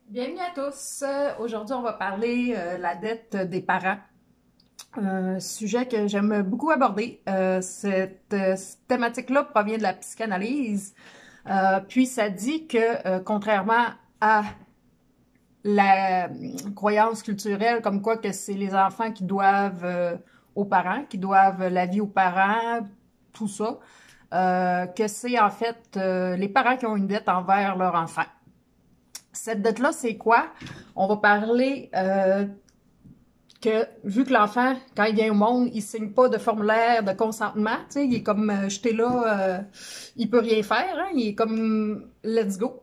Bienvenue à tous. Aujourd'hui, on va parler la dette des parents. Un sujet que j'aime beaucoup aborder. Cette thématique-là provient de la psychanalyse. Puis ça dit que contrairement à la croyance culturelle comme quoi que c'est les enfants qui doivent aux parents, qui doivent la vie aux parents, tout ça, que c'est en fait les parents qui ont une dette envers leur enfant. Cette dette-là, c'est quoi? On va parler que, vu que l'enfant, quand il vient au monde, il signe pas de formulaire de consentement, tu sais, il est comme jeté là, il peut rien faire, hein, il est comme let's go.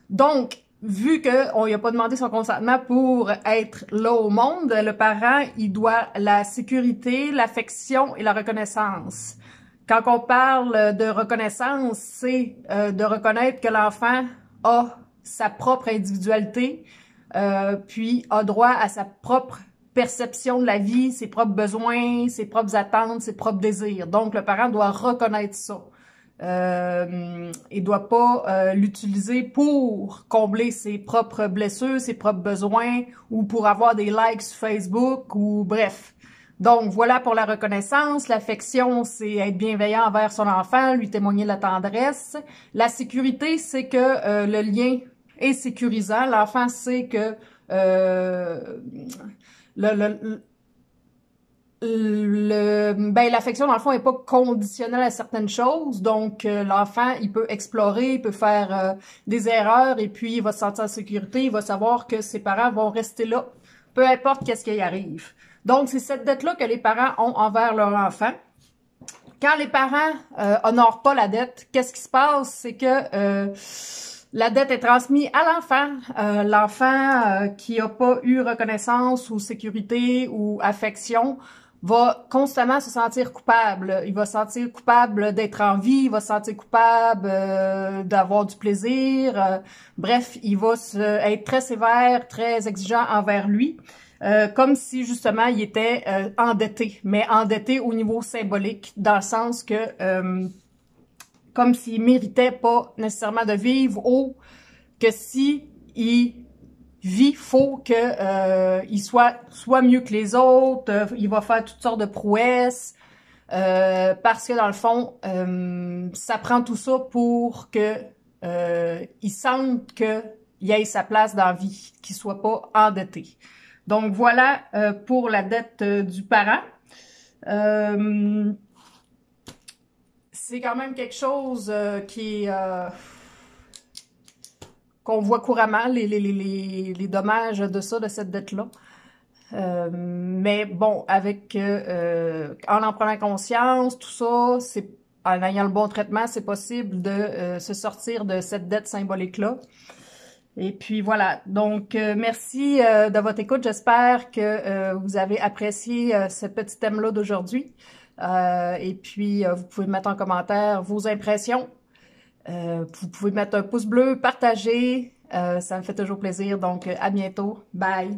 Donc, vu qu'on lui a pas demandé son consentement pour être là au monde, le parent, il doit la sécurité, l'affection et la reconnaissance. Quand on parle de reconnaissance, c'est de reconnaître que l'enfant a sa propre individualité, puis a droit à sa propre perception de la vie, ses propres besoins, ses propres attentes, ses propres désirs. Donc, le parent doit reconnaître ça. Il doit pas l'utiliser pour combler ses propres blessures, ses propres besoins, ou pour avoir des likes sur Facebook, ou bref. Donc, voilà pour la reconnaissance. L'affection, c'est être bienveillant envers son enfant, lui témoigner de la tendresse. La sécurité, c'est que le lien est sécurisant. L'enfant sait que l'affection, dans le fond, n'est pas conditionnelle à certaines choses. Donc, l'enfant, il peut explorer, il peut faire des erreurs et puis il va se sentir en sécurité. Il va savoir que ses parents vont rester là, peu importe qu'est-ce qui arrive. Donc, c'est cette dette-là que les parents ont envers leur enfant. Quand les parents honorent pas la dette, qu'est-ce qui se passe? C'est que la dette est transmise à l'enfant. L'enfant qui n'a pas eu reconnaissance ou sécurité ou affection va constamment se sentir coupable. Il va se sentir coupable d'être en vie, il va se sentir coupable d'avoir du plaisir. Bref, il va être très sévère, très exigeant envers lui. Comme si justement il était endetté, mais endetté au niveau symbolique, dans le sens que comme s'il méritait pas nécessairement de vivre, ou que si il vit, faut que il soit mieux que les autres, il va faire toutes sortes de prouesses, parce que dans le fond, ça prend tout ça pour que il sente que il ait sa place dans la vie, qu'il soit pas endetté. Donc voilà pour la dette du parent. C'est quand même quelque chose qui est qu'on voit couramment, les dommages de ça, de cette dette-là. Mais bon, avec en prenant conscience, tout ça, c'est en ayant le bon traitement, c'est possible de se sortir de cette dette symbolique-là. Et puis voilà, donc merci de votre écoute. J'espère que vous avez apprécié ce petit thème-là d'aujourd'hui. Et puis, vous pouvez mettre en commentaire vos impressions. Vous pouvez mettre un pouce bleu, partager. Ça me fait toujours plaisir. Donc, à bientôt. Bye!